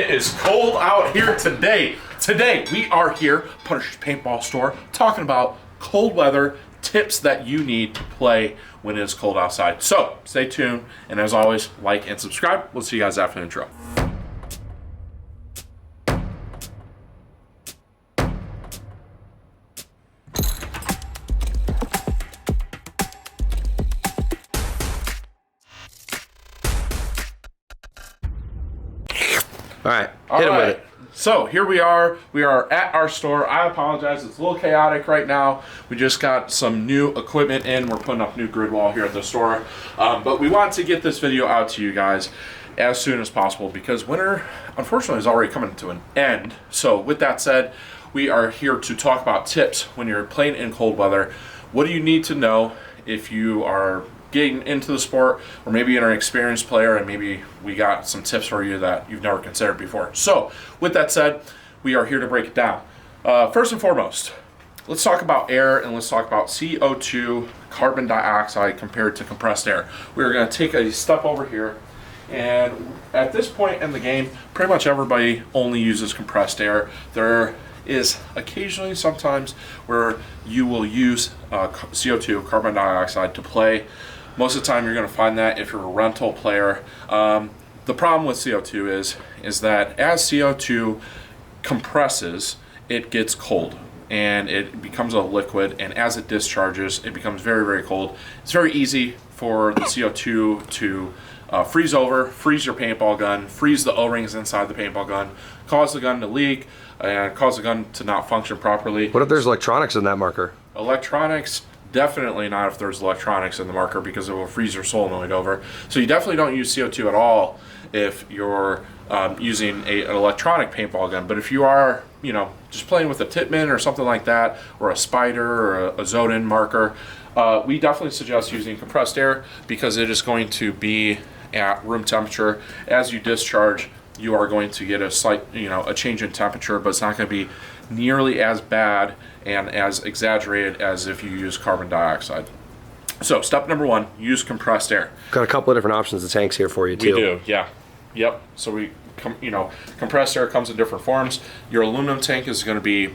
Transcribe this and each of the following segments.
It is cold out here today. Today we are here, Punisher's Paintball Store, talking about cold weather tips that you need to play when it is cold outside. So stay tuned, and as always, like and subscribe. We'll see you guys after the intro. All right, hit him with it. So here we are at our store. I apologize, it's a little chaotic right now. We just got some new equipment in. We're putting up new grid wall here at the store. But we want to get this video out to you guys as soon as possible because winter, unfortunately, is already coming to an end. So with that said, we are here to talk about tips when you're playing in cold weather. What do you need to know if you are getting into the sport, or maybe you're an experienced player and maybe we got some tips for you that you've never considered before. So with that said, we are here to break it down. First and foremost, let's talk about air and let's talk about CO2, carbon dioxide compared to compressed air. We're going to take a step over here, and at this point in the game, pretty much everybody only uses compressed air. There is occasionally sometimes where you will use CO2, carbon dioxide, to play. Most of the time you're going to find that if you're a rental player. The problem with CO2 is that as CO2 compresses, it gets cold and it becomes a liquid, and as it discharges, it becomes very, very cold. It's very easy for the CO2 to freeze over, freeze your paintball gun, freeze the O-rings inside the paintball gun, cause the gun to leak, and cause the gun to not function properly. What if there's electronics in that marker? Electronics, definitely not if there's electronics in the marker, because it will freeze your solenoid over. So you definitely don't use CO2 at all if you're using an electronic paintball gun. But if you are, you know, just playing with a Tippmann or something like that, or a Spider or a Zoden marker, we definitely suggest using compressed air because it is going to be at room temperature. As you discharge, you are going to get a slight, a change in temperature, but it's not going to be nearly as bad and as exaggerated as if you use carbon dioxide. So step number one, use compressed air. Got a couple of different options of tanks here for you too. We do, yeah. Yep. So compressed air comes in different forms. Your aluminum tank is going to be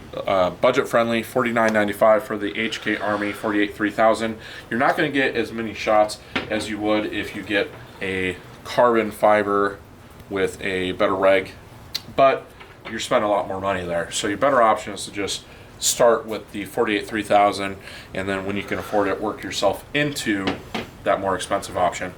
budget friendly, $49.95 for the HK Army 48-3000. You're not going to get as many shots as you would if you get a carbon fiber with a better reg, but you're spending a lot more money there. So your better option is to just start with the 48-3000, and then when you can afford it, work yourself into that more expensive option.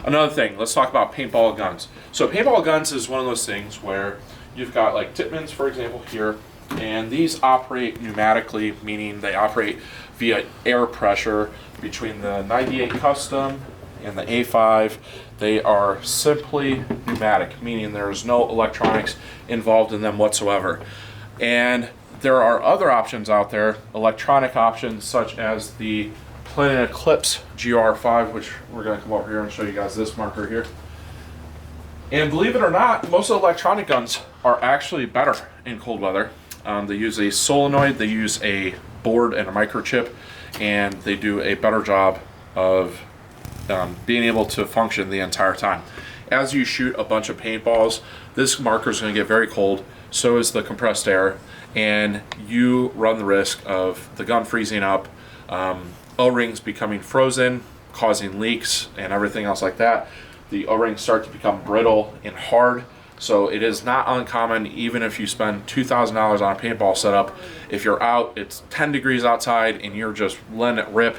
Another thing, let's talk about paintball guns. So paintball guns is one of those things where you've got like Tippmanns, for example, here, and these operate pneumatically, meaning they operate via air pressure. Between the 98 Custom and the A5, they are simply pneumatic, meaning there's no electronics involved in them whatsoever. And there are other options out there, electronic options such as the Planet Eclipse GR5, which we're going to come over here and show you guys this marker here. And believe it or not, most of the electronic guns are actually better in cold weather. They use a solenoid, they use a board and a microchip, and they do a better job of being able to function the entire time. As you shoot a bunch of paintballs, this marker is going to get very cold, so is the compressed air, and you run the risk of the gun freezing up, O-rings becoming frozen, causing leaks and everything else like that. The O-rings start to become brittle and hard, so it is not uncommon, even if you spend $2,000 on a paintball setup, if you're out, it's 10 degrees outside and you're just letting it rip,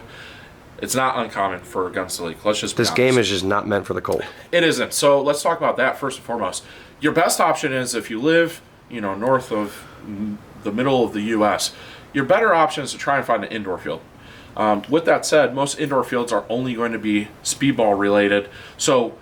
it's not uncommon for guns to leak. Let's just be honest. This game is just not meant for the cold. It isn't. So let's talk about that first and foremost. Your best option is if you live, north of the middle of the U.S., your better option is to try and find an indoor field. With that said, most indoor fields are only going to be speedball related. So,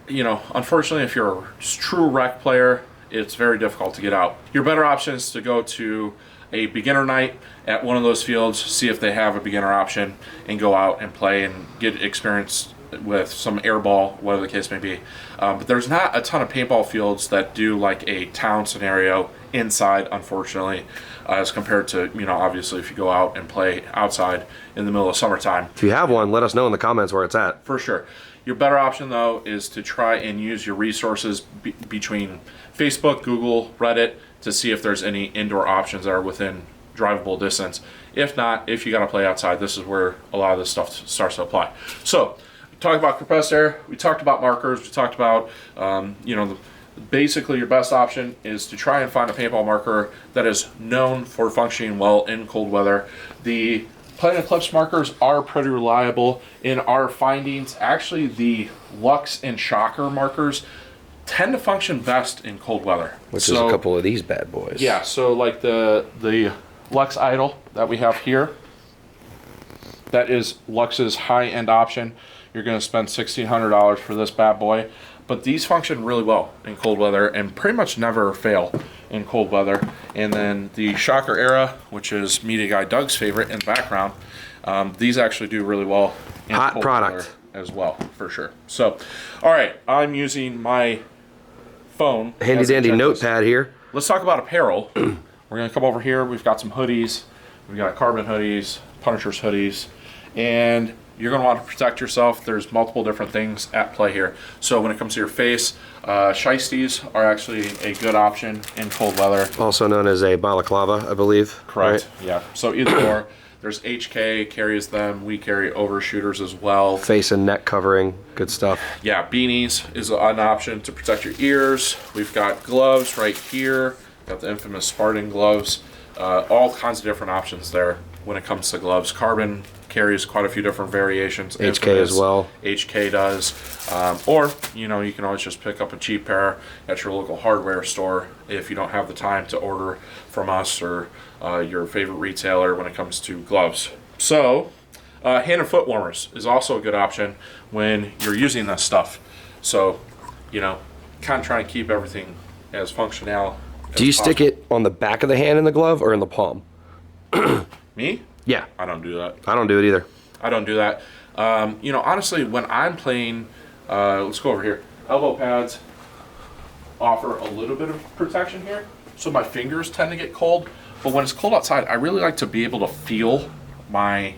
unfortunately, if you're a true rec player, it's very difficult to get out. Your better option is to go to a beginner night at one of those fields, see if they have a beginner option, and go out and play and get experience with some airball, whatever the case may be. But there's not a ton of paintball fields that do like a town scenario inside, unfortunately, as compared to, obviously if you go out and play outside in the middle of summertime. If you have one, let us know in the comments where it's at. For sure. Your better option, though, is to try and use your resources between Facebook, Google, Reddit to see if there's any indoor options that are within drivable distance. If not, if you got to play outside, this is where a lot of this stuff starts to apply. So, we talked about compressed air, we talked about markers, we talked about, basically your best option is to try and find a paintball marker that is known for functioning well in cold weather. The Planet Eclipse markers are pretty reliable in our findings. Actually, the Lux and Shocker markers tend to function best in cold weather. Which is a couple of these bad boys. Yeah, so like the Lux Idol that we have here, that is Lux's high-end option. You're going to spend $1,600 for this bad boy. But these function really well in cold weather and pretty much never fail in cold weather. And then the Shocker Era, which is Media Guy Doug's favorite in the background, these actually do really well in hot cold product weather as well, for sure. So, all right, I'm using my phone. Handy dandy notepad here. Let's talk about apparel. We're going to come over here. We've got some hoodies. We've got carbon hoodies, Punisher's hoodies, and you're going to want to protect yourself. There's multiple different things at play here. So when it comes to your face, shiesties are actually a good option in cold weather. Also known as a balaclava, I believe. Correct. Right? Yeah. So either or. There's HK carries them. We carry overshooters as well. Face and neck covering, good stuff. Yeah, beanies is an option to protect your ears. We've got gloves right here. Got the infamous Spartan gloves. All kinds of different options there when it comes to gloves. Carbon carries quite a few different variations. HK Infamous, as well. HK does. Or, you can always just pick up a cheap pair at your local hardware store if you don't have the time to order from us or your favorite retailer when it comes to gloves. So, hand and foot warmers is also a good option when you're using this stuff. So, kind of try and keep everything as functional as Do you possible. stick it on the back of the hand in the glove or in the palm? Me? Yeah. I don't do that. I don't do it either. I don't do that. Honestly, when I'm playing, let's go over here. Elbow pads offer a little bit of protection here, so my fingers tend to get cold. But when it's cold outside, I really like to be able to feel my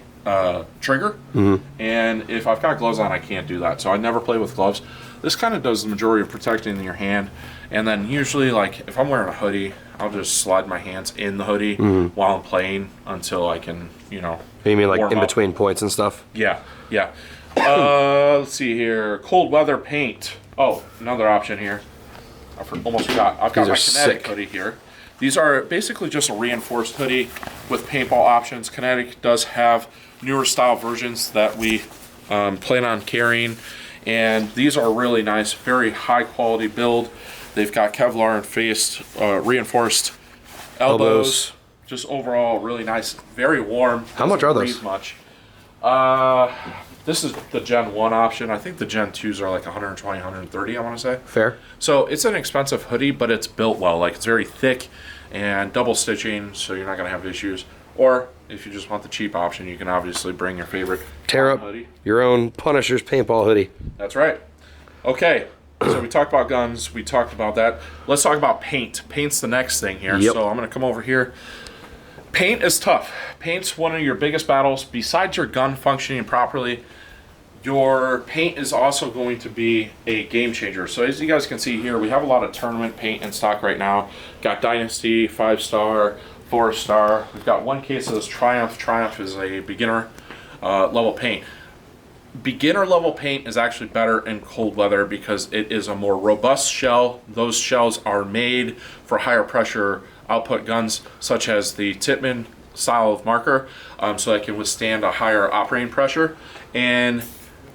trigger. Mm-hmm. And if I've got gloves on, I can't do that. So I never play with gloves. This kind of does the majority of protecting your hand. And then usually, like, if I'm wearing a hoodie, I'll just slide my hands in the hoodie while I'm playing until I can, You mean like in up. between points and stuff? Yeah. Let's see here. Cold weather paint. Oh, another option here. Almost forgot. I've got These my are Kinetic sick. hoodie here. These are basically just a reinforced hoodie with paintball options. Kinetic does have newer style versions that we plan on carrying. And these are really nice, very high quality build. They've got Kevlar and faced reinforced elbows. Just overall really nice, very warm. How much are those? Breathe much. This is the Gen 1 option. I think the Gen 2s are like 120, 130, I want to say. Fair. So it's an expensive hoodie, but it's built well. Like, it's very thick and double stitching, so you're not going to have issues. Or if you just want the cheap option, you can obviously bring your favorite Tear up hoodie. your own Punisher's paintball hoodie. That's right. Okay, so we talked about guns. We talked about that. Let's talk about paint. Paint's the next thing here. Yep. So I'm going to come over here. Paint is tough. Paint's one of your biggest battles. Besides your gun functioning properly, your paint is also going to be a game changer. So as you guys can see here, we have a lot of tournament paint in stock right now. Got Dynasty, 5-star, 4-star. We've got one case of this Triumph. Triumph is a beginner level paint. Beginner level paint is actually better in cold weather because it is a more robust shell. Those shells are made for higher pressure output guns, such as the Tippmann style of marker, so that can withstand a higher operating pressure. And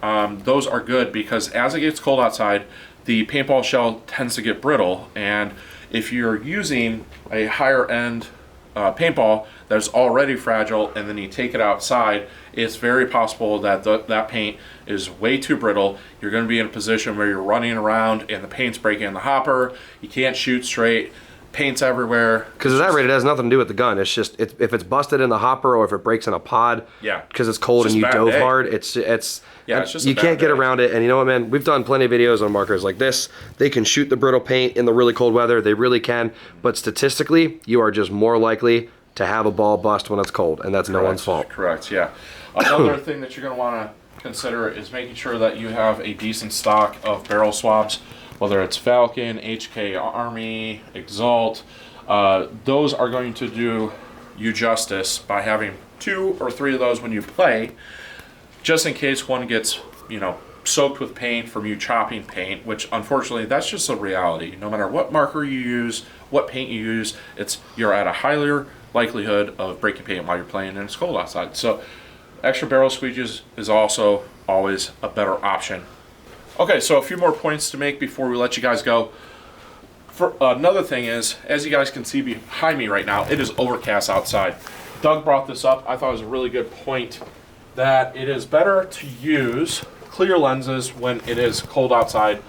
those are good because as it gets cold outside, the paintball shell tends to get brittle. And if you're using a higher end paintball that's already fragile and then you take it outside, it's very possible that that paint is way too brittle. You're going to be in a position where you're running around and the paint's breaking in the hopper. You can't shoot straight. Paint's everywhere. Because at that rate, it has nothing to do with the gun. It's just if it's busted in the hopper or if it breaks in a pod. Yeah. Because it's cold It's and you just a bad dove day. hard. It's just you a bad can't get day. around it. And you know what, man? We've done plenty of videos on markers like this. They can shoot the brittle paint in the really cold weather. They really can. But statistically, you are just more likely to have a ball bust when it's cold, and that's no one's fault. Correct. Yeah. Another thing that you're going to want to consider is making sure that you have a decent stock of barrel swabs, whether it's Falcon, HK Army, Exalt. Those are going to do you justice by having 2 or 3 of those when you play, just in case one gets, soaked with paint from you chopping paint, which unfortunately that's just a reality. No matter what marker you use, what paint you use, you're at a higher likelihood of breaking paint while you're playing and it's cold outside. So extra barrel squeegees is also always a better option. Okay, so a few more points to make before we let you guys go. Another thing is, as you guys can see behind me right now, it is overcast outside. Doug brought this up. I thought it was a really good point that it is better to use clear lenses when it is cold outside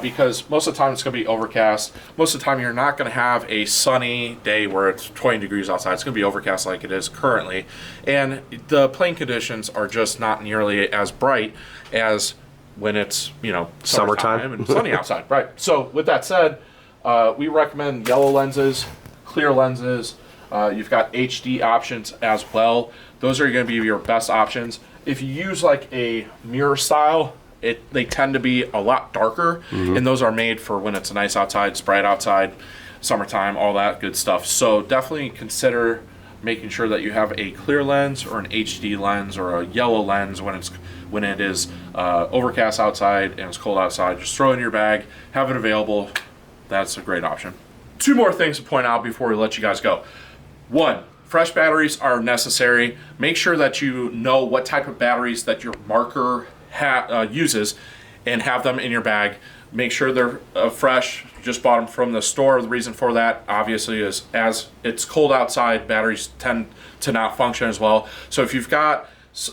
because most of the time it's going to be overcast. Most of the time you're not going to have a sunny day where it's 20 degrees outside. It's going to be overcast like it is currently. And the playing conditions are just not nearly as bright as when it's, summertime and sunny outside. Right. So with that said, we recommend yellow lenses, clear lenses. You've got HD options as well. Those are going to be your best options. If you use like a mirror style, they tend to be a lot darker, and those are made for when it's nice outside, it's bright outside, summertime, all that good stuff. So definitely consider making sure that you have a clear lens or an HD lens or a yellow lens when it is overcast outside and it's cold outside. Just throw it in your bag, have it available. That's a great option. 2 more things to point out before we let you guys go. 1, fresh batteries are necessary. Make sure that you know what type of batteries that your marker uses and have them in your bag. Make sure they're fresh. You just bought them from the store. The reason for that obviously is as it's cold outside, batteries tend to not function as well. So if you've got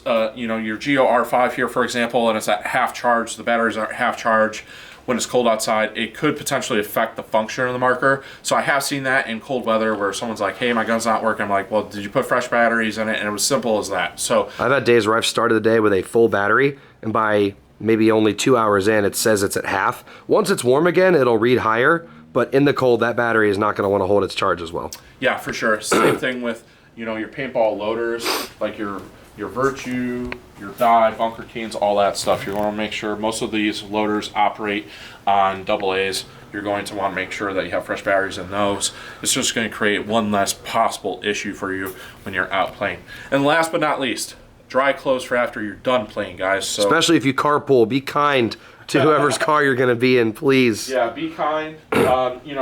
your Geo R5 here, for example, and it's at half charge, the batteries are half charge. When it's cold outside, it could potentially affect the function of the marker. So I have seen that in cold weather where someone's like, hey, my gun's not working. I'm like, well, did you put fresh batteries in it? And it was simple as that. So I've had days where I've started the day with a full battery, and by maybe only 2 hours in, it says it's at half. Once it's warm again, it'll read higher, but in the cold, that battery is not going to want to hold its charge as well. Yeah, for sure. Same thing with, your paintball loaders, like your Virtue, your die, bunker keys, all that stuff. You're going to make sure most of these loaders operate on AA's. You're going to want to make sure that you have fresh batteries in those. It's just going to create one less possible issue for you when you're out playing. And last but not least, dry clothes for after you're done playing, guys. So especially if you carpool, be kind to whoever's car you're going to be in, please. Yeah, be kind.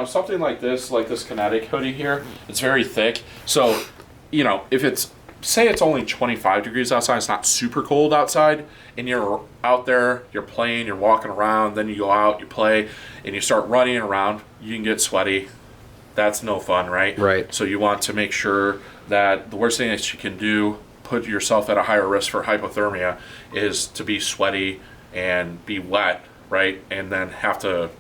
Something like this Kinetic hoodie here, it's very thick. So, if say it's only 25 degrees outside, it's not super cold outside, and you're out there, you're playing, you're walking around, then you go out, you play, and you start running around, you can get sweaty. That's no fun, right? Right. So you want to make sure that the worst thing that you can do, put yourself at a higher risk for hypothermia, is to be sweaty and be wet, right? And then have to,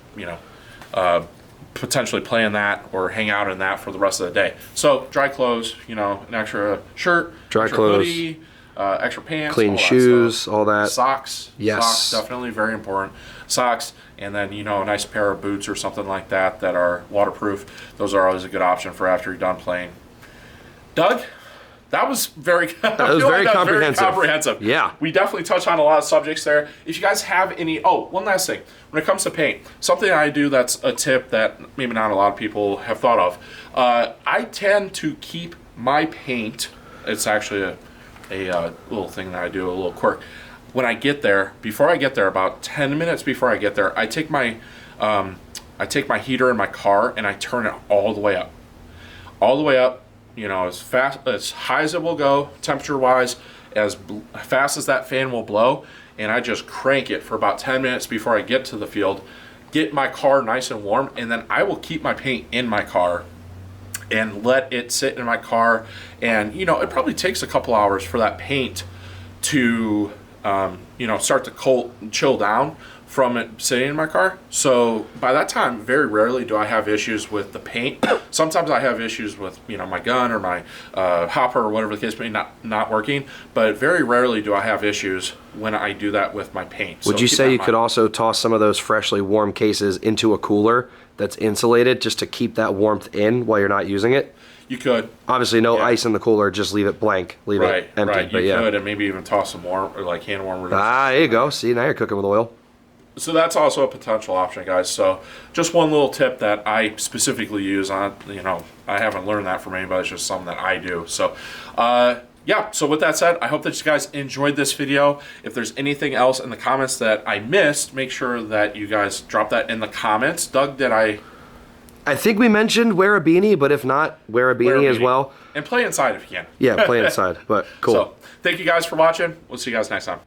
potentially play in that or hang out in that for the rest of the day. So dry clothes, an extra shirt, dry extra clothes, hoodie, extra pants, clean shoes, all that. Socks. Yes. Socks, definitely very important. Socks, and then, a nice pair of boots or something like that are waterproof. Those are always a good option for after you're done playing. Doug? That was very comprehensive. Yeah. We definitely touched on a lot of subjects there. If you guys have any... Oh, one last thing. When it comes to paint, something I do that's a tip that maybe not a lot of people have thought of. I tend to keep my paint... It's actually a little thing that I do, a little quirk. When I get there, before I get there, about 10 minutes before I get there, I take my heater in my car and I turn it all the way up. All the way up. As high as it will go, temperature-wise, as fast as that fan will blow, and I just crank it for about 10 minutes before I get to the field, get my car nice and warm, and then I will keep my paint in my car and let it sit in my car. And, it probably takes a couple hours for that paint to, start to chill down from it sitting in my car. So by that time, very rarely do I have issues with the paint. Sometimes I have issues with my gun or my hopper or whatever the case may not working, but very rarely do I have issues when I do that with my paint. Would you say you could also toss some of those freshly warm cases into a cooler that's insulated just to keep that warmth in while you're not using it? You could. Obviously, no ice in the cooler. Just leave it blank. Leave it empty. Right. You could, and maybe even toss some more, or like hand warmers. There you go. See, now you're cooking with oil. So that's also a potential option, guys. So just one little tip that I specifically use on, I haven't learned that from anybody. It's just something that I do. So, yeah. So with that said, I hope that you guys enjoyed this video. If there's anything else in the comments that I missed, make sure that you guys drop that in the comments. Doug, did I think we mentioned wear a beanie, but if not, wear a beanie as well. And play inside if you can. Yeah, play inside, but cool. So, thank you guys for watching. We'll see you guys next time.